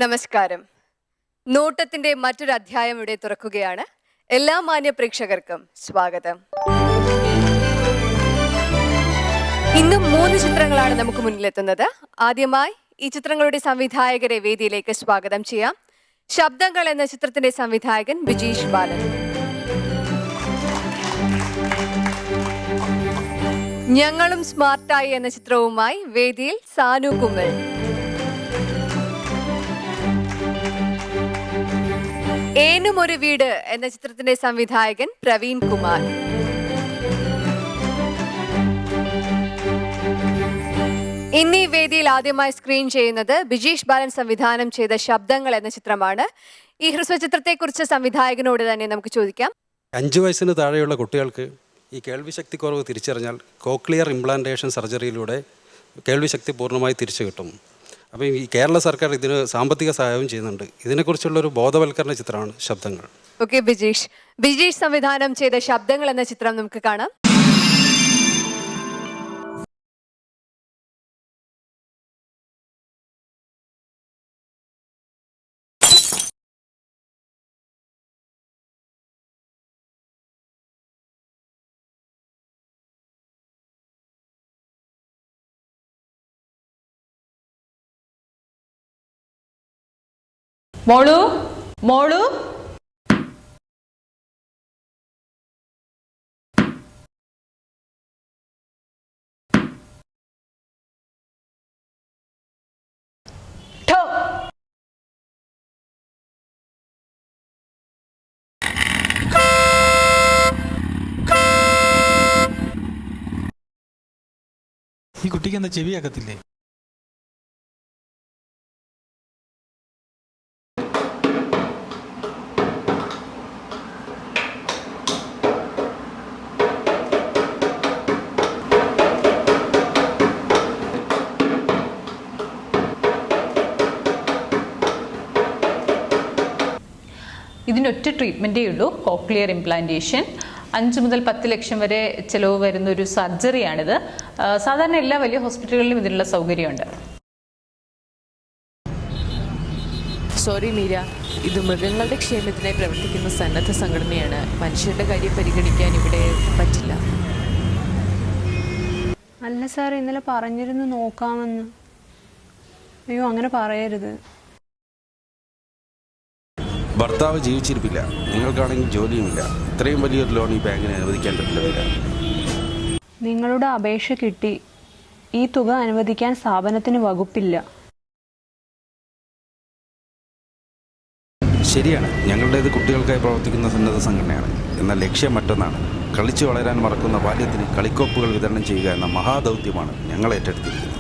നമസ്കാരം. നോട്ടത്തിന്റെ മറ്റൊരു അധ്യായം ഇവിടെ തുറക്കുകയാണ്. എല്ലാ മാന്യ പ്രേക്ഷകർക്കും സ്വാഗതം. ഇന്നും 3 ചിത്രങ്ങളാണ് നമുക്ക് മുന്നിലെത്തുന്നത്. ആദ്യമായി ഈ ചിത്രങ്ങളുടെ സംവിധായകരെ വേദിയിലേക്ക് സ്വാഗതം ചെയ്യാം. ശബ്ദങ്ങൾ എന്ന ചിത്രത്തിന്റെ സംവിധായകൻ ബിജീഷ് ബാലൻ. ഞങ്ങളും സ്മാർട്ടായി എന്ന ചിത്രവുമായി വേദിയിൽ സാനു കുമ്മൽ. ഏനും ഒരു വീട് എന്ന ചിത്രത്തിന്റെ സംവിധായകൻ പ്രവീൺ കുമാർ. ഇന്നീ വേദിയിൽ ആദ്യമായി സ്ക്രീൻ ചെയ്യുന്നത് ബിജീഷ് ബാലൻ സംവിധാനം ചെയ്ത ശബ്ദങ്ങൾ എന്ന ചിത്രമാണ്. ഈ ഹ്രസ്വചിത്രത്തെക്കുറിച്ച് സംവിധായകനോട് തന്നെ നമുക്ക് ചോദിക്കാം. 5 വയസ്സിന് താഴെയുള്ള കുട്ടികൾക്ക് ഈ കേൾവിശക്തി കുറവ് തിരിച്ചറിഞ്ഞാൽ കോക്ലിയർ ഇംപ്ലാന്റേഷൻ സർജറിയിലൂടെ കേൾവിശക്തി പൂർണ്ണമായി തിരിച്ചു കിട്ടും. അപ്പോൾ ഈ കേരള സർക്കാർ ഇതിന് സാമ്പത്തിക സഹായവും ചെയ്യുന്നുണ്ട്. ഇതിനെക്കുറിച്ചുള്ളൊരു ബോധവൽക്കരണ ചിത്രമാണ് ശബ്ദങ്ങൾ. ഓക്കെ, ബിജീഷ് സംവിധാനം ചെയ്ത ശബ്ദങ്ങൾ എന്ന ചിത്രം നമുക്ക് കാണാം. മോളു മോളു ഈ കുട്ടിക്ക് എന്താ ചെവിയാക്കത്തില്ലേ? ഇതിനൊറ്റ ട്രീറ്റ്മെൻറ്റേ ഉള്ളൂ, കോക്ലിയർ ഇംപ്ലാന്റേഷൻ. 5 മുതൽ 10 ലക്ഷം വരെ ചിലവ് വരുന്ന ഒരു സർജറിയാണിത്. സാധാരണ എല്ലാ വലിയ ഹോസ്പിറ്റലുകളിലും ഇതിനുള്ള സൗകര്യമുണ്ട്. സോറി മീര, ഇത് മൃഗങ്ങളുടെ ക്ഷേമത്തിനായി പ്രവർത്തിക്കുന്ന സന്നദ്ധ സംഘടനയാണ്. മനുഷ്യരുടെ കാര്യം പരിഗണിക്കാൻ ഇവിടെ പറ്റില്ല. അല്ല സാർ, ഇന്നലെ പറഞ്ഞിരുന്നു നോക്കാമെന്ന്. അയ്യോ, അങ്ങനെ പറയരുത്. ഭർത്താവ് ജീവിച്ചിരിപ്പില്ല, നിങ്ങൾക്കാണെങ്കിൽ ജോലിയുമില്ല. ഇത്രയും വലിയൊരു ലോൺ ഈ ബാങ്കിന് അനുവദിക്കാൻ പറ്റില്ല. നിങ്ങളുടെ അപേക്ഷ കിട്ടി. ഈ തുക അനുവദിക്കാൻ സ്ഥാപനത്തിന് വകുപ്പില്ല. ശരിയാണ്, ഞങ്ങളുടേത് കുട്ടികൾക്കായി പ്രവർത്തിക്കുന്ന സന്നദ്ധ സംഘടനയാണ്. എന്നാൽ ലക്ഷ്യം മറ്റൊന്നാണ്. കളിച്ചു വളരാൻ മറക്കുന്ന ബാല്യത്തിന് കളിക്കോപ്പുകൾ വിതരണം ചെയ്യുക എന്ന മഹാദൗത്യമാണ് ഞങ്ങൾ ഏറ്റെടുത്തിരിക്കുന്നത്.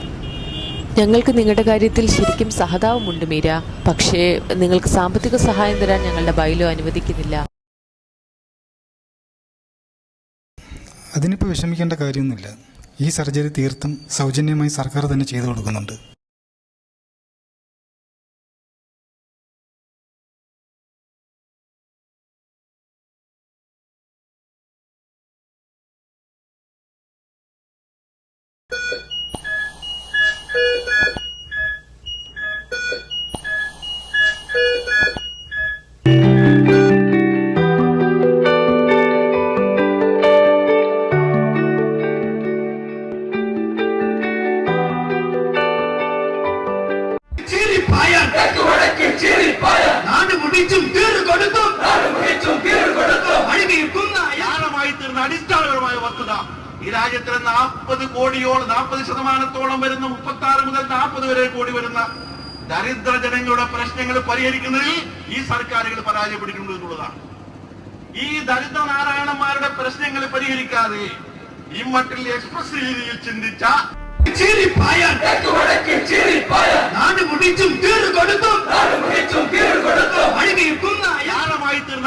ഞങ്ങൾക്ക് നിങ്ങളുടെ കാര്യത്തിൽ ശരിക്കും സഹതാപമുണ്ട് മീര. പക്ഷേ നിങ്ങൾക്ക് സാമ്പത്തിക സഹായം തരാൻ ഞങ്ങളുടെ ബൈലോ അനുവദിക്കുന്നില്ല. അതിനിപ്പോൾ വിഷമിക്കേണ്ട കാര്യമൊന്നുമില്ല. ഈ സർജറി തീർത്തും സൗജന്യമായി സർക്കാർ തന്നെ ചെയ്തു കൊടുക്കുന്നുണ്ട്. അടിസ്ഥാനപരമായ വസ്തുത ഈ രാജ്യത്തിന് 40% വരുന്ന 36 മുതൽ 40 വരെ കോടി വരുന്ന ദരിദ്ര ജനങ്ങളുടെ പ്രശ്നങ്ങൾ പരിഹരിക്കുന്നതിൽ ഈ സർക്കാരുകൾ പരാജയപ്പെട്ടിട്ടുണ്ട് എന്നുള്ളതാണ്. ഈ ദരിദ്ര നാരായണന്മാരുടെ പ്രശ്നങ്ങൾ പരിഹരിക്കാതെ ഈ മട്ടിൽ എക്സ്പ്രസ് രീതിയിൽ ചിന്തിച്ച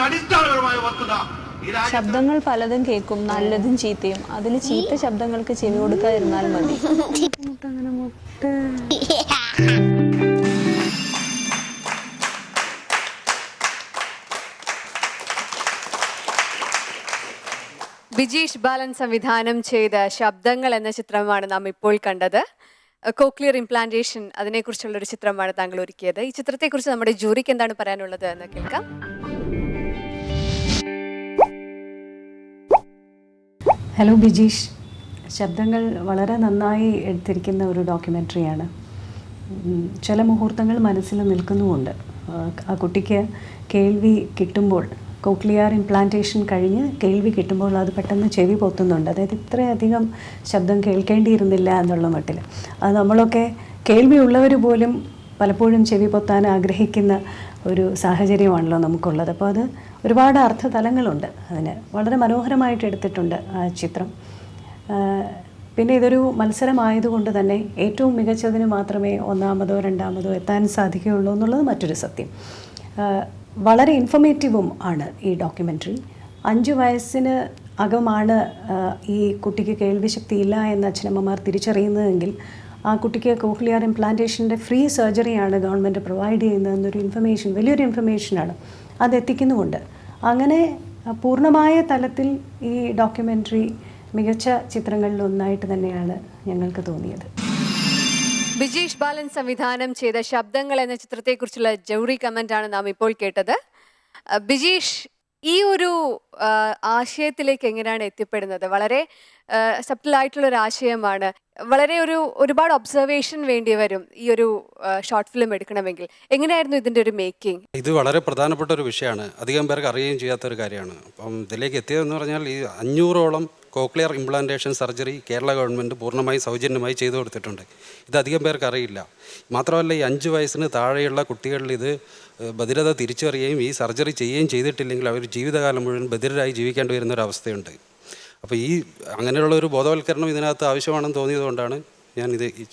അടിസ്ഥാനപരമായ വസ്തുത ശബ്ദങ്ങൾ പലതും കേൾക്കും, നല്ലതും ചീത്തയും. അതിൽ ചീത്ത ശബ്ദങ്ങൾക്ക് ചെവി കൊടുക്കാതിരുന്നാൽ മതി. ബിജീഷ് ബാലൻ സംവിധാനം ചെയ്ത ശബ്ദങ്ങൾ എന്ന ചിത്രമാണ് നാം ഇപ്പോൾ കണ്ടത്. കോക്ലിയർ ഇംപ്ലാന്റേഷൻ അതിനെക്കുറിച്ചുള്ള ഒരു ചിത്രമാണ് താങ്കൾ ഒരുക്കിയത്. ഈ ചിത്രത്തെക്കുറിച്ച് നമ്മുടെ ജൂറിക്ക് എന്താണ് പറയാനുള്ളത് എന്ന് കേൾക്കാം. ഹലോ ബിജീഷ്, ശബ്ദങ്ങൾ വളരെ നന്നായി എടുത്തിരിക്കുന്ന ഒരു ഡോക്യുമെൻ്ററിയാണ്. ചില മുഹൂർത്തങ്ങൾ മനസ്സിൽ നിൽക്കുന്നുമുണ്ട്. ആ കുട്ടിക്ക് കേൾവി കിട്ടുമ്പോൾ, കോക്ലിയർ ഇംപ്ലാന്റേഷൻ കഴിഞ്ഞ് കേൾവി കിട്ടുമ്പോൾ അത് പെട്ടെന്ന് ചെവി പൊത്തുന്നുണ്ട്. അതായത് ഇത്രയധികം ശബ്ദം കേൾക്കേണ്ടിയിരുന്നില്ല എന്നുള്ള മട്ടിൽ. അത് നമ്മളൊക്കെ കേൾവിയുള്ളവർ പോലും പലപ്പോഴും ചെവി പൊത്താൻ ആഗ്രഹിക്കുന്ന ഒരു സാഹചര്യമാണല്ലോ നമുക്കുള്ളത്. അപ്പോൾ അത് ഒരുപാട് അർത്ഥതലങ്ങളുണ്ട്. അതിന് വളരെ മനോഹരമായിട്ട് എടുത്തിട്ടുണ്ട് ആ ചിത്രം. പിന്നെ ഇതൊരു മത്സരമായതുകൊണ്ട് തന്നെ ഏറ്റവും മികച്ചതിന് മാത്രമേ ഒന്നാമതോ രണ്ടാമതോ എത്താൻ സാധിക്കുകയുള്ളൂ എന്നുള്ളത് മറ്റൊരു സത്യം. വളരെ ഇൻഫോർമേറ്റീവും ആണ് ഈ ഡോക്യുമെൻ്ററി. 5 വയസ്സിന് അകമാണ് ഈ കുട്ടിക്ക് കേൾവിശക്തി ഇല്ല എന്ന് അച്ഛനമ്മമാർ തിരിച്ചറിയുന്നതെങ്കിൽ ആ കുട്ടിക്ക് കോക്ലിയർ ഇംപ്ലാന്റേഷൻ്റെ ഫ്രീ സർജറിയാണ് ഗവൺമെൻറ് പ്രൊവൈഡ് ചെയ്യുന്നതെന്നൊരു ഇൻഫർമേഷൻ, വലിയൊരു ഇൻഫർമേഷനാണ്. അതെത്തിക്കുന്നുമുണ്ട്. അങ്ങനെ പൂർണ്ണമായ തലത്തിൽ ഈ ഡോക്യുമെൻ്ററി മികച്ച ചിത്രങ്ങളിലൊന്നായിട്ട് തന്നെയാണ് ഞങ്ങൾക്ക് തോന്നിയത്. ബിജീഷ് ബാലൻ സംവിധാനം ചെയ്ത ശബ്ദങ്ങൾ എന്ന ചിത്രത്തെക്കുറിച്ചുള്ള ജൂറി കമൻ്റാണ് നാം ഇപ്പോൾ കേട്ടത്. ബിജീഷ്, ഈ ഒരു ആശയത്തിലേക്ക് എങ്ങനെയാണ് എത്തിപ്പെടുന്നത്? വളരെ സബ്റ്റിലായിട്ടുള്ളൊരു ആശയമാണ്. വളരെ ഒരുപാട് ഒബ്സർവേഷൻ വേണ്ടി വരും ഈ ഒരു ഷോർട്ട് ഫിലിം എടുക്കണമെങ്കിൽ. എങ്ങനെയായിരുന്നു ഇതിൻ്റെ ഒരു മേക്കിംഗ്? ഇത് വളരെ പ്രധാനപ്പെട്ട ഒരു വിഷയമാണ്. അധികം പേർക്ക് അറിയുകയും ചെയ്യാത്തൊരു കാര്യമാണ്. അപ്പം ഇതിലേക്ക് എത്തിയതെന്ന് പറഞ്ഞാൽ ഈ 500ഓളം cochlear implantation surgery Kerala government പൂർണ്ണമായി സൗജന്യമായി ചെയ്തു കൊടുത്തിട്ടുണ്ട്. ഇത് അധികം പേർക്ക് അറിയില്ല. മാത്രമല്ല, ഈ 5 വയസ്സിന് താഴെയുള്ള കുട്ടികളിൽ ഇത് ബധിരത തിരിച്ചറിയുകയും ഈ സർജറി ചെയ്യുകയും ചെയ്തിട്ടില്ലെങ്കിൽ അവർ ജീവിതകാലം മുഴുവൻ ബധിരരായി ജീവിക്കേണ്ടി വരുന്നൊരവസ്ഥയുണ്ട്. അപ്പോൾ അങ്ങനെയുള്ള ഒരു ബോധവൽക്കരണം ഇതിനകത്ത് ആവശ്യമാണെന്ന് തോന്നിയതുകൊണ്ടാണ് ഞാനിത് ഈ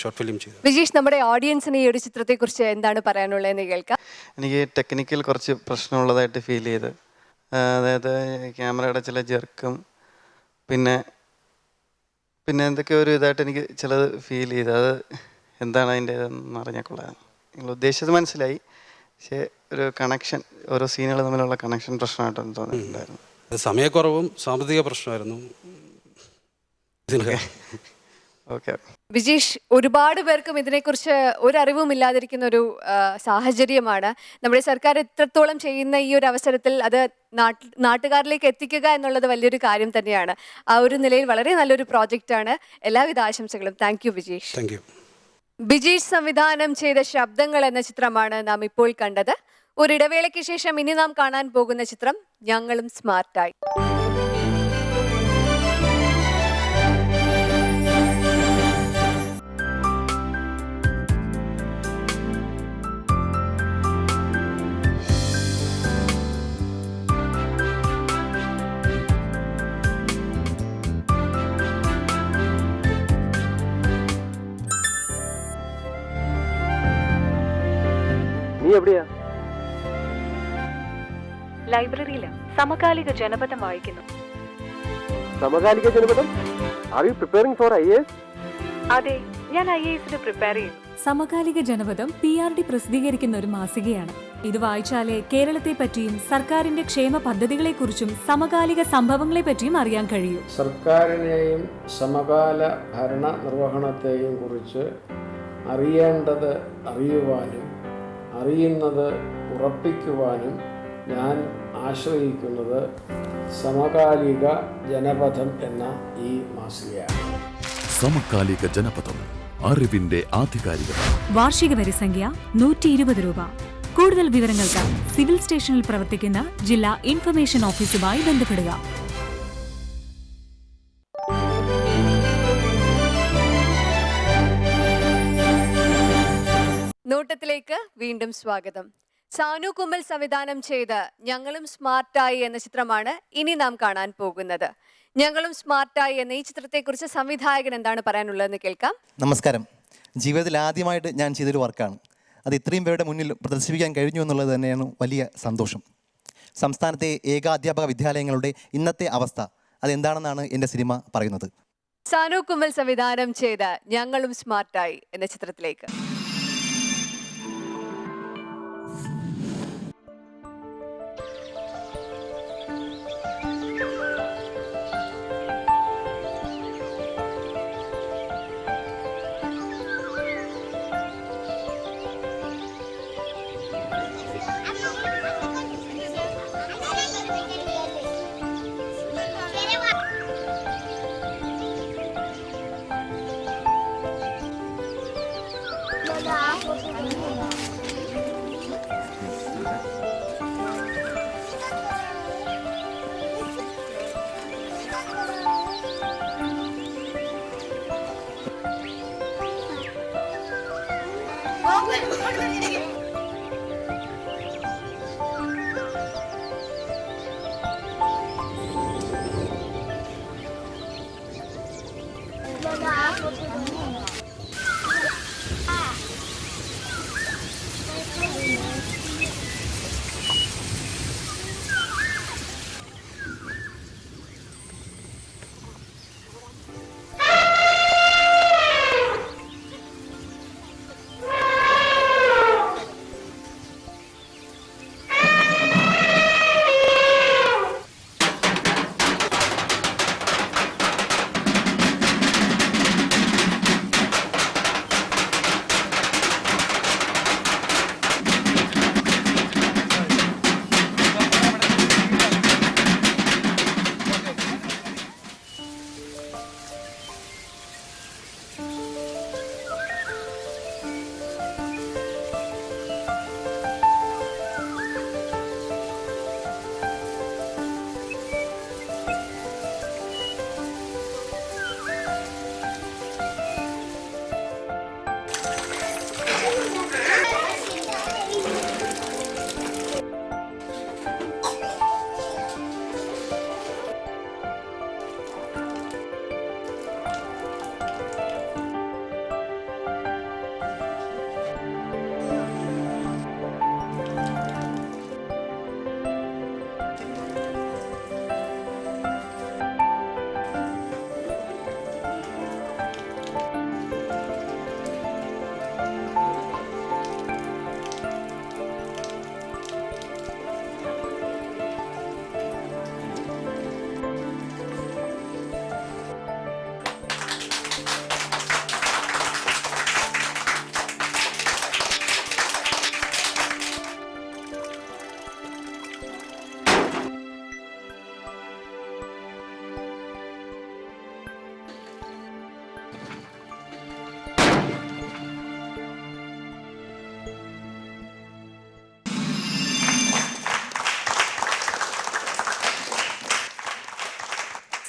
ഷോർട്ട് ഫിലിം ചെയ്തത്. ബിജീഷ്, നമ്മുടെ ഓഡിയൻസിന് ഈ ഒരു ചിത്രത്തെക്കുറിച്ച് എന്താണ് പറയാനുള്ളതെന്ന് കേൾക്കാം. എനിക്ക് ടെക്നിക്കൽ കുറച്ച് പ്രശ്നമുള്ളതായിട്ട് ഫീൽ ചെയ്ത്, അതായത് ക്യാമറയുടെ ചില ജെർക്കും പിന്നെ എന്തൊക്കെ ഒരു ഇതായിട്ട് എനിക്ക് ചിലത് ഫീൽ ചെയ്ത്. അത് എന്താണ് അതിൻ്റെ ഇതെന്ന് അറിഞ്ഞാൽ കൊള്ളാം. നിങ്ങൾ ഉദ്ദേശിച്ചത് മനസ്സിലായി, പക്ഷേ ഒരു കണക്ഷൻ, ഓരോ സീനുകൾ തമ്മിലുള്ള കണക്ഷൻ പ്രശ്നമായിട്ടൊന്നും തോന്നിയിട്ടുണ്ടായിരുന്നു. സമയക്കുറവും സാമ്പത്തിക പ്രശ്നമായിരുന്നു. ഓക്കെ ബിജീഷ്, ഒരുപാട് പേർക്കും ഇതിനെക്കുറിച്ച് ഒരറിവും ഇല്ലാതിരിക്കുന്ന ഒരു സാഹചര്യമാണ്. നമ്മുടെ സർക്കാർ ഇത്രത്തോളം ചെയ്യുന്ന ഈ ഒരു അവസരത്തിൽ അത് നാട്ടുകാരിലേക്ക് എത്തിക്കുക എന്നുള്ളത് വലിയൊരു കാര്യം തന്നെയാണ്. ആ ഒരു നിലയിൽ വളരെ നല്ലൊരു പ്രോജക്റ്റാണ്. എല്ലാവിധ ആശംസകളും. Thank you Bijeesh. Thank you. Bijeesh സംവിധാനം ചെയ്ത ശബ്ദങ്ങൾ എന്ന ചിത്രമാണ് നാം ഇപ്പോൾ കണ്ടത്. ഒരിടവേളയ്ക്ക് ശേഷം ഇനി നാം കാണാൻ പോകുന്ന ചിത്രം ഞങ്ങളും സ്മാർട്ടായി. നീ എവിടെയാ? ലൈബ്രറിയില് സമകാലിക ജനപദം വായിക്കുന്നു. സമകാലിക ജനപദം? Are you preparing for IAS? അതെ, ഞാൻ IASന് പ്രിപ്പയർ ചെയ്യുന്നു. സമകാലിക ജനപദം PRD പ്രസിദ്ധീകരിക്കുന്ന ഒരു മാസികയാണ്. ഇത് വായിച്ചാലേ കേരളത്തെ പറ്റിയും സർക്കാരിന്റെ ക്ഷേമ പദ്ധതികളെക്കുറിച്ചും സമകാലിക സംഭവങ്ങളെ പറ്റിയും അറിയാൻ കഴിയൂ. സർക്കാരിനെയും സമകാല ഭരണ നിർവഹണത്തെയും കുറിച്ച് അറിയേണ്ടത് അറിയുവാനും അറിയുന്നത് ഉറപ്പിക്കുവാനും ഞാൻ ആശ്രയിക്കുന്നത് സമകാലിക ജനപദം എന്ന ഈ മാസികയാണ്. സമകാലിക ജനപദം, അറിവിന്റെ ആധികാരികത. വാർഷിക വരിസംഖ്യ 120 രൂപ. കൂടുതൽ വിവരങ്ങൾക്ക് സിവിൽ സ്റ്റേഷനിൽ പ്രവർത്തിക്കുന്ന ജില്ലാ ഇൻഫർമേഷൻ ഓഫീസുമായി ബന്ധപ്പെടുക. നോട്ടത്തിലേക്ക് വീണ്ടും സ്വാഗതം. സാനു കുമ്മൽ സംവിധാനം ചെയ്ത് ഞങ്ങളും സ്മാർട്ടായി എന്ന ചിത്രമാണ് ഇനി നാം കാണാൻ പോകുന്നത്. ഞങ്ങളും സ്മാർട്ടായി എന്ന ഈ ചിത്രത്തെക്കുറിച്ച് സംവിധായകൻ എന്താണ് പറയാനുള്ളതെന്ന് കേൾക്കാം. നമസ്കാരം. ജീവിതത്തിൽ ആദ്യമായിട്ട് ഞാൻ ചെയ്തൊരു വർക്കാണ്. അത് ഇത്രയും പേരുടെ മുന്നിൽ പ്രദർശിപ്പിക്കാൻ കഴിഞ്ഞു എന്നുള്ളത് തന്നെയാണ് വലിയ സന്തോഷം. സംസ്ഥാനത്തെ ഏകാധ്യാപക വിദ്യാലയങ്ങളുടെ ഇന്നത്തെ അവസ്ഥ അതെന്താണെന്നാണ് എൻ്റെ സിനിമ പറയുന്നത്. സാനു കുമ്മൽ സംവിധാനം ചെയ്ത ഞങ്ങളും സ്മാർട്ടായി എന്ന ചിത്രത്തിലേക്ക്.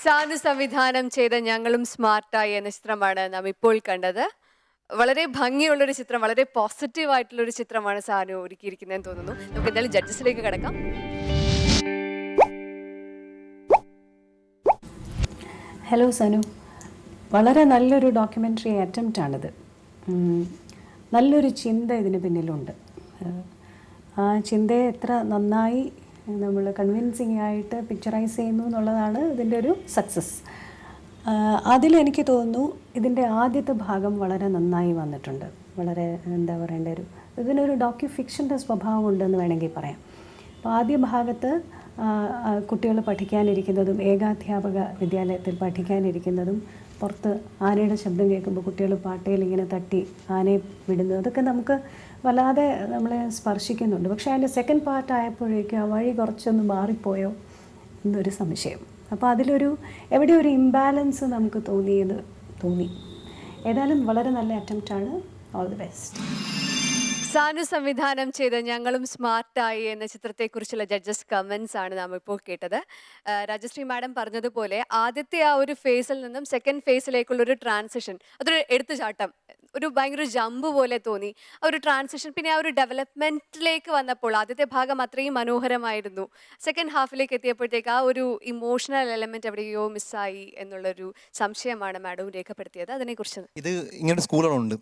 സാനു സംവിധാനം ചെയ്ത ഞങ്ങളും സ്മാർട്ടായി എന്ന ചിത്രമാണ് നാം ഇപ്പോൾ കണ്ടത്. വളരെ ഭംഗിയുള്ളൊരു ചിത്രം, വളരെ പോസിറ്റീവ് ആയിട്ടുള്ളൊരു ചിത്രമാണ് സാനു ഒരുക്കിയിരിക്കുന്നതെന്ന് തോന്നുന്നു. നമുക്ക് എന്തായാലും ജഡ്ജസിലേക്ക് കടക്കാം. ഹലോ സനു, വളരെ നല്ലൊരു ഡോക്യുമെൻ്ററി അറ്റംപ്റ്റ് ആണിത്. നല്ലൊരു ചിന്ത ഇതിന് പിന്നിലുണ്ട്. ആ ചിന്തയെ എത്ര നന്നായി നമ്മൾ കൺവിൻസിങ് ആയിട്ട് പിക്ചറൈസ് ചെയ്യുന്നു എന്നുള്ളതാണ് ഇതിൻ്റെ ഒരു സക്സസ്. അതിലെനിക്ക് തോന്നുന്നു ഇതിൻ്റെ ആദ്യത്തെ ഭാഗം വളരെ നന്നായി വന്നിട്ടുണ്ട്. വളരെ എന്താ പറയേണ്ട ഇതിനൊരു ഡോക്യു ഫിക്ഷൻ്റെ സ്വഭാവമുണ്ടെന്ന് വേണമെങ്കിൽ പറയാം. അപ്പോൾ ആദ്യ ഭാഗത്ത് കുട്ടികൾ പഠിക്കാനിരിക്കുന്നതും ഏകാധ്യാപക വിദ്യാലയത്തിൽ പഠിക്കാനിരിക്കുന്നതും പുറത്ത് ആനയുടെ ശബ്ദം കേൾക്കുമ്പോൾ കുട്ടികൾ പാട്ടയിൽ ഇങ്ങനെ തട്ടി ആനയെ വിടുന്നു, അതൊക്കെ നമുക്ക് വല്ലാതെ നമ്മളെ സ്പർശിക്കുന്നുണ്ട്. പക്ഷേ അതിൻ്റെ സെക്കൻഡ് പാർട്ട് ആയപ്പോഴേക്കും ആ വഴി കുറച്ചൊന്ന് മാറിപ്പോയോ എന്നൊരു സംശയം. അപ്പോൾ അതിലൊരു എവിടെ ഒരു ഇംബാലൻസ് നമുക്ക് തോന്നി. ഏതായാലും വളരെ നല്ല അറ്റംപ്റ്റാണ്. All the best. സാനു സംവിധാനം ചെയ്ത ഞങ്ങളും സ്മാർട്ടായി എന്ന ചിത്രത്തെക്കുറിച്ചുള്ള ജഡ്ജസ് കമൻസ് ആണ് നാം ഇപ്പോൾ കേട്ടത്. രാജശ്രീ മാഡം പറഞ്ഞതുപോലെ ആദ്യത്തെ ആ ഒരു ഫേസിൽ നിന്നും സെക്കൻഡ് ഫേസിലേക്കുള്ളൊരു ട്രാൻസിഷൻ, അതൊരു എടുത്തുചാട്ടം, ഒരു ഭയങ്കര ജമ്പ് പോലെ തോന്നി. ആ ഒരു ട്രാൻസിഷൻ, പിന്നെ ആ ഒരു ഡെവലപ്മെൻറ്റിലേക്ക് വന്നപ്പോൾ ആദ്യത്തെ ഭാഗം അത്രയും മനോഹരമായിരുന്നു. സെക്കൻഡ് ഹാഫിലേക്ക് എത്തിയപ്പോഴത്തേക്ക് ആ ഒരു ഇമോഷണൽ എലമെൻറ്റ് എവിടെയോ മിസ്സായി എന്നുള്ളൊരു സംശയമാണ് മാഡവും രേഖപ്പെടുത്തിയത്. അതിനെക്കുറിച്ച് ഇത് ഇങ്ങനൊരു സ്കൂളുകളുണ്ട്.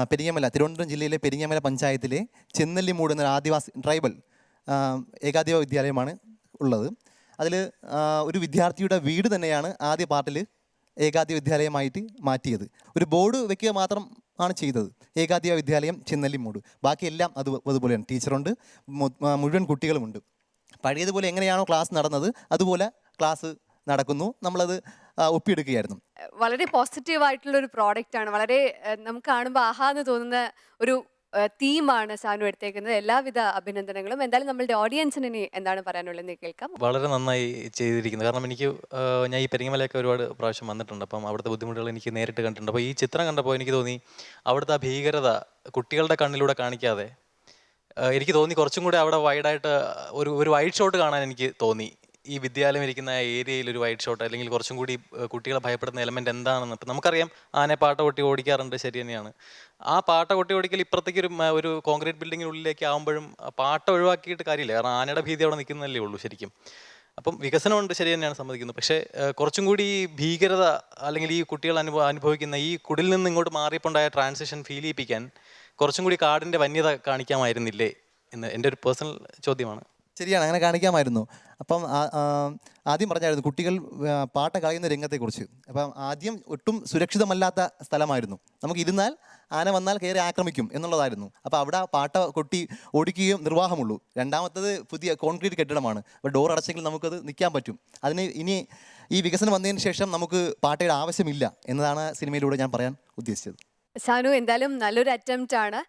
പെരിങ്ങമല, തിരുവനന്തപുരം ജില്ലയിലെ പെരിങ്ങമല പഞ്ചായത്തിലെ ചെന്നല്ലിമൂട് എന്ന ആദിവാസി ട്രൈബൽ ഏകാധ്യാപക വിദ്യാലയമാണ് ഉള്ളത്. അതിൽ ഒരു വിദ്യാർത്ഥിയുടെ വീട് തന്നെയാണ് ആദ്യ പാർട്ടിൽ ഏകാധ്യാപക വിദ്യാലയമായിട്ട് മാറ്റിയത്. ഒരു ബോർഡ് വെക്കുക മാത്രം ആണ് ചെയ്തത്, ഏകാധ്യാപക വിദ്യാലയം ചെന്നല്ലിമൂട്. ബാക്കിയെല്ലാം അതുപോലെയാണ്. ടീച്ചറുണ്ട്, മുഴുവൻ കുട്ടികളുമുണ്ട്. പഴയതുപോലെ എങ്ങനെയാണോ ക്ലാസ് നടന്നത് അതുപോലെ ക്ലാസ് നടക്കുന്നു. നമ്മളത് ഒപ്പിയെടുക്കുകയായിരുന്നു. വളരെ പോസിറ്റീവ് ആയിട്ടുള്ള ഒരു പ്രോഡക്റ്റ് ആണ്. വളരെ നമുക്ക് കാണുമ്പോൾ ആഹാന്ന് തോന്നുന്ന ഒരു തീമാണ് സാനു എടുത്തേക്കുന്നത്. എല്ലാവിധ അഭിനന്ദനങ്ങളും. എന്തായാലും നമ്മളുടെ ഓഡിയൻസിന് ഇനി എന്താണ് പറയാനുള്ളതെന്ന് കേൾക്കാം. വളരെ നന്നായി ചെയ്തിരിക്കുന്നത്. കാരണം എനിക്ക് ഞാൻ ഈ പെരിങ്ങമലയൊക്കെ ഒരുപാട് പ്രാവശ്യം വന്നിട്ടുണ്ട്. അപ്പം അവിടുത്തെ ബുദ്ധിമുട്ടുകൾ എനിക്ക് നേരിട്ട് കണ്ടിട്ടുണ്ട്. അപ്പോൾ ഈ ചിത്രം കണ്ടപ്പോൾ എനിക്ക് തോന്നി അവിടുത്തെ ആ ഭീകരത കുട്ടികളുടെ കണ്ണിലൂടെ കാണിക്കാതെ എനിക്ക് തോന്നി കുറച്ചും കൂടെ അവിടെ വൈഡായിട്ട് ഒരു വൈഡ് ഷോട്ട് കാണാൻ എനിക്ക് തോന്നി. ഈ വിദ്യാലയം ഇരിക്കുന്ന ഏരിയയിൽ ഒരു വൈഡ് ഷോട്ട്, അല്ലെങ്കിൽ കുറച്ചും കൂടി കുട്ടികളെ ഭയപ്പെടുന്ന എലമെന്റ് എന്താണെന്ന്. ഇപ്പം നമുക്കറിയാം ആനയെ പാട്ട കൊട്ടി ഓടിക്കാറുണ്ട്, ശരി തന്നെയാണ്. ആ പാട്ട കൊട്ടി ഓടിക്കൽ ഇപ്പുറത്തേക്ക് ഒരു കോൺക്രീറ്റ് ബിൽഡിങ്ങിനുള്ളിലേക്ക് ആകുമ്പോഴും പാട്ട ഒഴിവാക്കിയിട്ട് കാര്യമില്ല. കാരണം ആനയുടെ ഭീതി അവിടെ നിൽക്കുന്നതല്ലേ ഉള്ളൂ ശരിക്കും. അപ്പം വികസനമുണ്ട്, ശരി തന്നെയാണ്, സമ്മതിക്കുന്നത്. പക്ഷേ കുറച്ചും കൂടി ഭീകരത അല്ലെങ്കിൽ ഈ കുട്ടികൾ അനുഭവിക്കുന്ന ഈ കുടിൽ നിന്ന് ഇങ്ങോട്ട് മാറിയപ്പോണ്ടായ ട്രാൻസിഷൻ ഫീൽ ചെയ്യിപ്പിക്കാൻ കുറച്ചും കൂടി കാടിൻ്റെ വന്യത കാണിക്കാമായിരുന്നില്ലേ എന്ന് എൻ്റെ ഒരു പേഴ്സണൽ ചോദ്യമാണ്. ശരിയാണ്, അങ്ങനെ കാണിക്കാമായിരുന്നു. അപ്പം ആദ്യം പറഞ്ഞായിരുന്നു കുട്ടികൾ പാട്ട കളയുന്ന രംഗത്തെക്കുറിച്ച്. അപ്പം ആദ്യം ഒട്ടും സുരക്ഷിതമല്ലാത്ത സ്ഥലമായിരുന്നു. നമുക്ക് ഇരുന്നാൽ ആന വന്നാൽ കയറി ആക്രമിക്കും എന്നുള്ളതായിരുന്നു. അപ്പോൾ അവിടെ പാട്ട കൊട്ടി ഓടിക്കുകയും നിർവാഹമുള്ളൂ. രണ്ടാമത്തത് പുതിയ കോൺക്രീറ്റ് കെട്ടിടമാണ്. അപ്പോൾ ഡോർ അടച്ചെങ്കിൽ നമുക്കത് നിൽക്കാൻ പറ്റും. അതിന് ഇനി ഈ വികസനം വന്നതിന് ശേഷം നമുക്ക് പാട്ടയുടെ ആവശ്യമില്ല എന്നതാണ് സിനിമയിലൂടെ ഞാൻ പറയാൻ ഉദ്ദേശിച്ചത്. സാനു, എന്തായാലും നല്ലൊരു അറ്റംപ്റ്റ് ആണ്.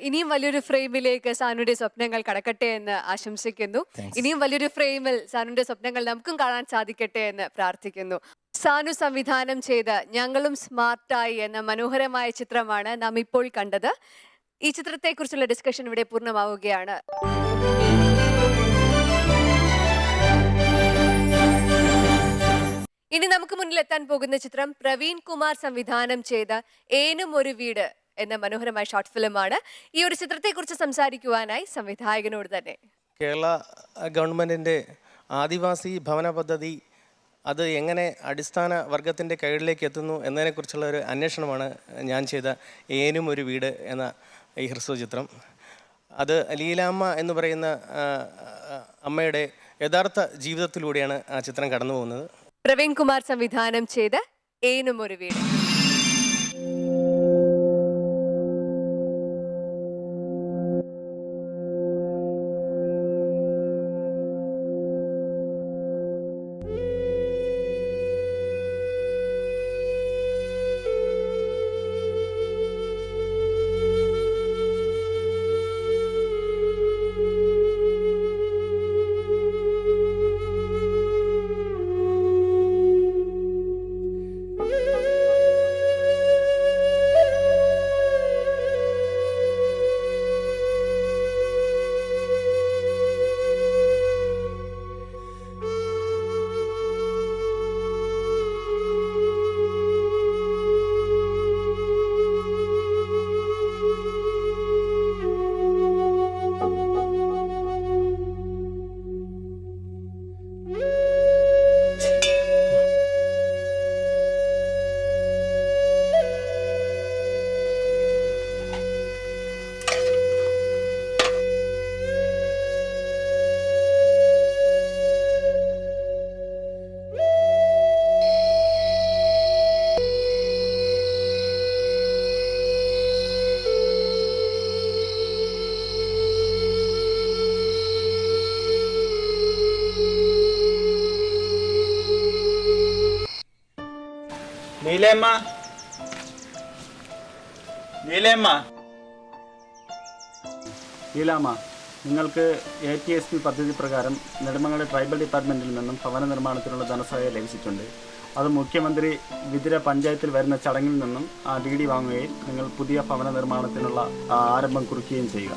ഇനിയും വലിയൊരു ഫ്രെയിമിലേക്ക് സാനുവിന്റെ സ്വപ്നങ്ങൾ കടക്കട്ടെ എന്ന് ആശംസിക്കുന്നു. ഇനിയും വലിയൊരു ഫ്രെയിമിൽ സാനുവിന്റെ സ്വപ്നങ്ങൾ നമുക്കും കാണാൻ സാധിക്കട്ടെ എന്ന് പ്രാർത്ഥിക്കുന്നു. സാനു സംവിധാനം ചെയ്ത ഞങ്ങളും സ്മാർട്ടായി എന്ന മനോഹരമായ ചിത്രമാണ് നാം ഇപ്പോൾ കണ്ടത്. ഈ ചിത്രത്തെക്കുറിച്ചുള്ള ഡിസ്കഷൻ ഇവിടെ പൂർണ്ണമാവുകയാണ്. ഇനി നമുക്ക് മുന്നിൽ എത്താൻ പോകുന്ന ചിത്രം പ്രവീൺ കുമാർ സംവിധാനം ചെയ്ത ഏനും ഒരു വീട് എന്ന മനോഹരമായ ഷോർട്ട് ഫിലിമാണ്. ഈ ഒരു ചിത്രത്തെക്കുറിച്ച് സംസാരിക്കുവാനായി സംവിധായകനോട് തന്നെ. കേരള ഗവൺമെൻറ്റിൻ്റെ ആദിവാസി ഭവന പദ്ധതി അത് എങ്ങനെ അടിസ്ഥാന വർഗത്തിൻ്റെ കീഴിലേക്ക് എത്തുന്നു എന്നതിനെക്കുറിച്ചുള്ള ഒരു അന്വേഷണമാണ് ഞാൻ ചെയ്ത ഏനും ഒരു വീട് എന്ന ഈ ഹ്രസ്വ ചിത്രം. അത് ലീലാമ്മ എന്ന് പറയുന്ന അമ്മയുടെ യഥാർത്ഥ ജീവിതത്തിലൂടെയാണ് ആ ചിത്രം കടന്നു പോകുന്നത്. പ്രവീൺ കുമാർ സംവിധാനം ചെയ്ത ഏനും ഒരു വീട്. നീലേമ്മ, നീലേമ്മ, നീലാമ്മ, നിങ്ങൾക്ക് ATSP പദ്ധതി പ്രകാരം നെടുമങ്ങാട് ട്രൈബൽ ഡിപ്പാർട്ട്മെൻറ്റിൽ നിന്നും ഭവന നിർമ്മാണത്തിനുള്ള ധനസഹായം ലഭിച്ചിട്ടുണ്ട്. അത് മുഖ്യമന്ത്രി വിതുര പഞ്ചായത്തിൽ വരുന്ന ചടങ്ങിൽ നിന്നും ആ DD വാങ്ങുകയും നിങ്ങൾ പുതിയ ഭവന നിർമ്മാണത്തിനുള്ള ആരംഭം കുറിക്കുകയും ചെയ്യുക.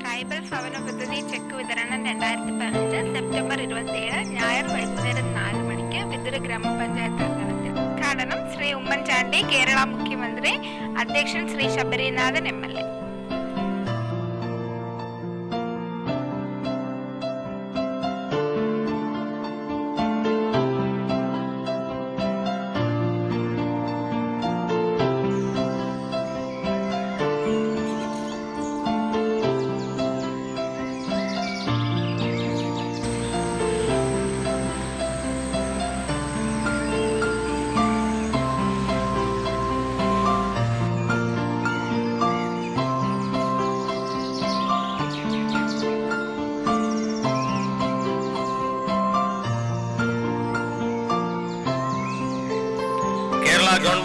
ട്രൈബൽ ഭവന പദ്ധതി ചെക്ക് വിതരണം 2015 സെപ്റ്റംബർ 27 ഞായർ വൈകുന്നേരം 4 മണിക്ക് വിതുര ഗ്രാമപഞ്ചായത്ത് അങ്കണത്തിൽ. ഉദ്ഘാടനം ശ്രീ ഉമ്മൻചാണ്ടി, കേരള മുഖ്യമന്ത്രി. അധ്യക്ഷൻ ശ്രീ ശബരിനാഥൻ MLA.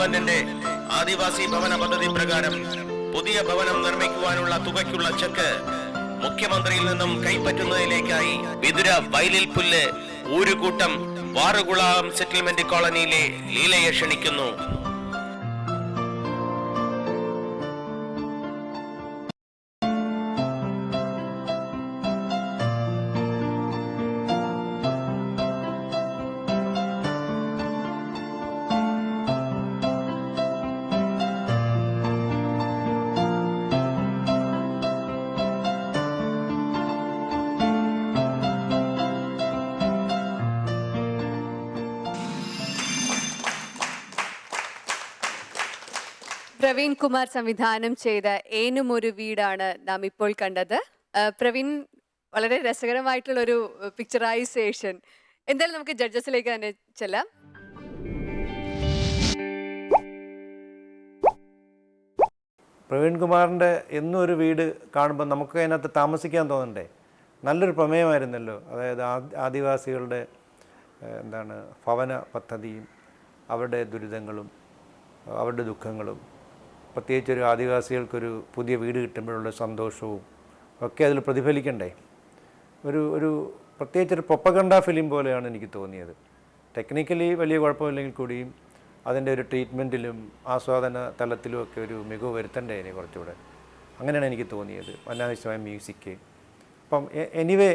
ഗവൺമെന്റിന്റെ ആദിവാസി ഭവന പദ്ധതി പ്രകാരം പുതിയ ഭവനം നിർമ്മിക്കുവാനുള്ള തുകയ്ക്കുള്ള ചെക്ക് മുഖ്യമന്ത്രിയിൽ നിന്നും കൈപ്പറ്റുന്നതിലേക്കായി വിതുര വയലിൽ പുല്ല് ഊരുകൂട്ടം വാറുകുളം സെറ്റിൽമെന്റ് കോളനിയിലെ ലീലയെ ക്ഷണിക്കുന്നു. പ്രവീൺ കുമാർ സംവിധാനം ചെയ്ത ഏനും ഒരു വീടാണ് നാം ഇപ്പോൾ കണ്ടത്. പ്രവീൺ, വളരെ രസകരമായിട്ടുള്ള ഒരു പിക്ചറൈസേഷൻ. എന്തായാലും നമുക്ക് ജഡ്ജസിലേക്ക് തന്നെ ചെല്ലാം. പ്രവീൺ കുമാറിൻ്റെ എന്നും ഒരു വീട് കാണുമ്പോൾ നമുക്ക് അതിനകത്ത് താമസിക്കാൻ തോന്നണ്ടേ? നല്ലൊരു പ്രമേയമായിരുന്നല്ലോ. അതായത് ആദിവാസികളുടെ ഭവന പദ്ധതിയും അവരുടെ ദുരിതങ്ങളും അവരുടെ ദുഃഖങ്ങളും, പ്രത്യേകിച്ചൊരു ആദിവാസികൾക്കൊരു പുതിയ വീട് കിട്ടുമ്പോഴുള്ള സന്തോഷവും ഒക്കെ അതിൽ പ്രതിഫലിക്കണ്ടേ? ഒരു പ്രത്യേകിച്ചൊരു പ്രൊപ്പഗണ്ട ഫിലിം പോലെയാണ് എനിക്ക് തോന്നിയത്. ടെക്നിക്കലി വലിയ കുഴപ്പമില്ലെങ്കിൽ കൂടിയും അതിൻ്റെ ഒരു ട്രീറ്റ്മെൻറ്റിലും ആസ്വാദന തലത്തിലും ഒക്കെ ഒരു മികവ് വരുത്തണ്ടേ ഇനി കുറച്ചുകൂടെ. അങ്ങനെയാണ് എനിക്ക് തോന്നിയത്. അനാവശ്യമായ മ്യൂസിക്. അപ്പം എനിവേ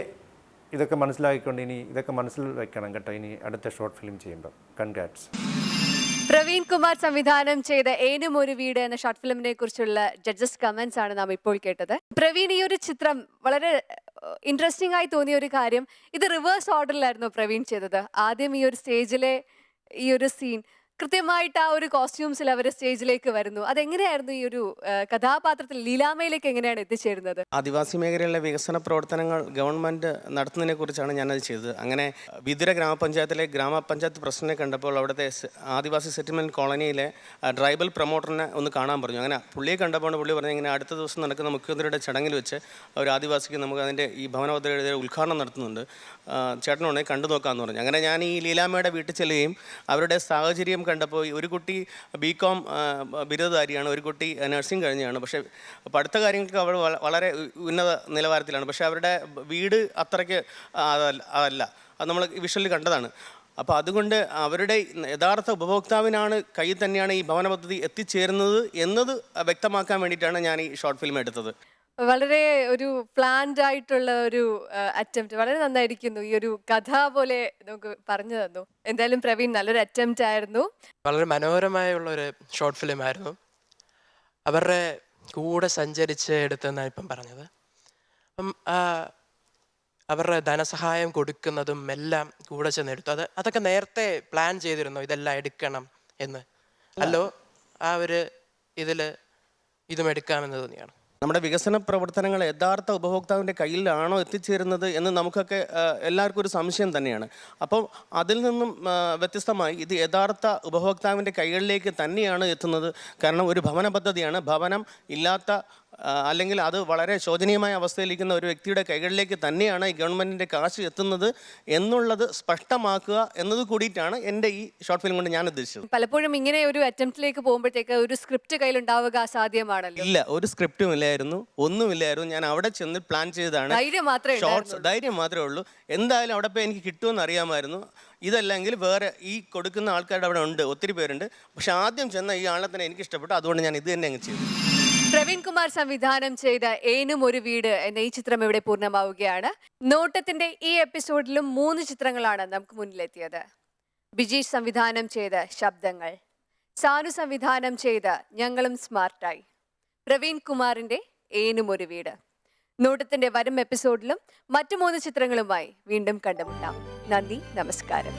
ഇതൊക്കെ മനസ്സിലാക്കിക്കൊണ്ട് ഇനി ഇതൊക്കെ മനസ്സിൽ വയ്ക്കണം കേട്ടോ, ഇനി അടുത്ത ഷോർട്ട് ഫിലിം ചെയ്യുമ്പോൾ. കൺഗ്രാറ്റ്സ്. പ്രവീൺ കുമാർ സംവിധാനം ചെയ്ത ഏനും ഒരു വീട് എന്ന ഷോർട്ട് ഫിലിമിനെ കുറിച്ചുള്ള ജഡ്ജസ് കമന്റ്സ് ആണ് നാം ഇപ്പോൾ കേട്ടത്. പ്രവീൺ, ഈ ഒരു ചിത്രം വളരെ ഇൻട്രസ്റ്റിംഗ് ആയി തോന്നിയ ഒരു കാര്യം, ഇത് റിവേഴ്സ് ഓർഡറിലായിരുന്നു പ്രവീൺ ചെയ്തത്. ആദ്യം ഈ ഒരു സ്റ്റേജിലെ ഈ ഒരു സീൻ കൃത്യമായിട്ട് ആ ഒരു കോസ്റ്റ്യൂംസിൽ അവർ സ്റ്റേജിലേക്ക് വരുന്നു. അതെങ്ങനെയായിരുന്നു ഈ ഒരു കഥാപാത്രത്തിൽ ലീലാമയിലേക്ക് എങ്ങനെയാണ് എത്തിച്ചേരുന്നത്? ആദിവാസി മേഖലയിലെ വികസന പ്രവർത്തനങ്ങൾ ഗവൺമെൻറ് നടത്തുന്നതിനെ കുറിച്ചാണ് ഞാനത് ചെയ്തത്. അങ്ങനെ വിതുര ഗ്രാമപഞ്ചായത്തിലെ ഗ്രാമപഞ്ചായത്ത് പ്രസിഡന്റിനെ കണ്ടപ്പോൾ അവിടുത്തെ ആദിവാസി സെറ്റിൽമെൻറ്റ് കോളനിയിലെ ട്രൈബൽ പ്രൊമോട്ടറിനെ ഒന്ന് കാണാൻ പറഞ്ഞു. അങ്ങനെ പുള്ളിയെ കണ്ടപ്പോൾ പുള്ളി പറഞ്ഞു, ഇങ്ങനെ അടുത്ത ദിവസം നടക്കുന്ന മുഖ്യമന്ത്രിയുടെ ചടങ്ങിൽ വെച്ച് ഒരു ആദിവാസിക്ക് നമുക്ക് അതിൻ്റെ ഈ ഭവന പദ്ധതിയുടെ ഉദ്ഘാടനം നടത്തുന്നുണ്ട്, ചേട്ടനുണ്ടെങ്കിൽ കണ്ടു നോക്കാമെന്ന് പറഞ്ഞു. അങ്ങനെ ഞാൻ ഈ ലീലാമ്മയുടെ വീട്ടിൽ ചെല്ലുകയും അവരുടെ സാഹചര്യം കണ്ടപ്പോൾ ഒരു കുട്ടി BCom ബിരുദധാരിയാണ്, ഒരു കുട്ടി നഴ്സിംഗ് കഴിഞ്ഞാണ്. പക്ഷേ പഠിത്ത കാര്യങ്ങൾക്ക് അവർ വളരെ ഉന്നത നിലവാരത്തിലാണ്. പക്ഷേ അവരുടെ വീട് അത്രയ്ക്ക് അതല്ല. അത് നമ്മൾ വിഷ്വലിൽ കണ്ടതാണ്. അപ്പോൾ അതുകൊണ്ട് അവരുടെ യഥാർത്ഥ ഉപഭോക്താവിനാണ് കയ്യിൽ തന്നെയാണ് ഈ ഭവന പദ്ധതി എത്തിച്ചേരുന്നത് എന്നത് വ്യക്തമാക്കാൻ വേണ്ടിയിട്ടാണ് ഞാൻ ഈ ഷോർട്ട് ഫിലിം എടുത്തത്. വളരെ ഒരു പ്ലാൻഡ് ആയിട്ടുള്ള ഒരു അറ്റംപ്റ്റ്, വളരെ നന്നായിരിക്കുന്നു. ഈ ഒരു കഥ പോലെ നമുക്ക് പറഞ്ഞു തന്നു. എന്തായാലും പ്രവീൺ, നല്ലൊരു അറ്റംപ്റ്റ് ആയിരുന്നു. വളരെ മനോഹരമായുള്ള ഒരു ഷോർട്ട് ഫിലിം ആയിരുന്നു. അവരുടെ കൂടെ സഞ്ചരിച്ച് എടുത്തെന്നാണ് ഇപ്പം പറഞ്ഞത്. അപ്പം അവരുടെ ധനസഹായം കൊടുക്കുന്നതും എല്ലാം കൂടെ ചെന്നെടുത്തു. അതൊക്കെ നേരത്തെ പ്ലാൻ ചെയ്തിരുന്നു, ഇതെല്ലാം എടുക്കണം എന്ന് അല്ലോ? ആ ഒരു ഇതും എടുക്കാമെന്ന് തോന്നിയാണ്. നമ്മുടെ വികസന പ്രവർത്തനങ്ങൾ യഥാർത്ഥ ഉപഭോക്താവിൻ്റെ കയ്യിലാണോ എത്തിച്ചേരുന്നത് എന്ന് നമുക്കൊക്കെ എല്ലാവർക്കും ഒരു സംശയം തന്നെയാണ്. അപ്പോൾ അതിൽ നിന്നും വ്യത്യസ്തമായി ഇത് യഥാർത്ഥ ഉപഭോക്താവിൻ്റെ കൈകളിലേക്ക് തന്നെയാണ് എത്തുന്നത്. കാരണം ഒരു ഭവന പദ്ധതിയാണ്. ഭവനം ഇല്ലാത്ത അല്ലെങ്കിൽ അത് വളരെ ശോചനീയമായ അവസ്ഥയിലിരിക്കുന്ന ഒരു വ്യക്തിയുടെ കൈകളിലേക്ക് തന്നെയാണ് ഈ ഗവൺമെൻറ്റിൻ്റെ കാശ് എത്തുന്നത് എന്നുള്ളത് സ്പഷ്ടമാക്കുക എന്നത് കൂടിയിട്ടാണ് എൻ്റെ ഈ ഷോർട്ട് ഫിലിം കൊണ്ട് ഞാൻ ഉദ്ദേശിച്ചത്. പലപ്പോഴും ഇങ്ങനെ ഒരു അറ്റംപ്റ്റിലേക്ക് പോകുമ്പോഴത്തേക്ക് ഒരു സ്ക്രിപ്റ്റ് കയ്യിലുണ്ടാവുക അസാധ്യമാണല്ലോ. ഇല്ല, ഒരു സ്ക്രിപ്റ്റും ഇല്ലായിരുന്നു, ഒന്നുമില്ലായിരുന്നു. ഞാൻ അവിടെ ചെന്ന് പ്ലാൻ ചെയ്തതാണ്. ധൈര്യം മാത്രമേ ഉള്ളൂ. എന്തായാലും അവിടെ പോയി എനിക്ക് കിട്ടുമെന്ന് അറിയാമായിരുന്നു. ഇതല്ലെങ്കിൽ വേറെ ഈ കൊടുക്കുന്ന ആൾക്കാരുടെ അവിടെ ഉണ്ട്, ഒത്തിരി പേരുണ്ട്. പക്ഷെ ആദ്യം ചെന്ന ഈ ആളെ തന്നെ എനിക്ക് ഇഷ്ടപ്പെട്ടു. അതുകൊണ്ട് ഞാൻ ഇത് തന്നെ അങ്ങ് ചെയ്തു. പ്രവീൺ കുമാർ സംവിധാനം ചെയ്ത ഏനും ഒരു വീട് എന്ന ഈ ചിത്രം ഇവിടെ പൂർണ്ണമാവുകയാണ്. നോട്ടത്തിന്റെ ഈ എപ്പിസോഡിലും 3 ചിത്രങ്ങളാണ് നമുക്ക് മുന്നിലെത്തിയത്. ബിജീഷ് സംവിധാനം ചെയ്ത ശബ്ദങ്ങൾ, സാനു സംവിധാനം ചെയ്ത ഞങ്ങളും സ്മാർട്ടായി, പ്രവീൺ കുമാറിന്റെ ഏനും ഒരു വീട്. നോട്ടത്തിന്റെ വരും എപ്പിസോഡിലും മറ്റു 3 ചിത്രങ്ങളുമായി വീണ്ടും കണ്ടുമുട്ടാം. നന്ദി, നമസ്കാരം.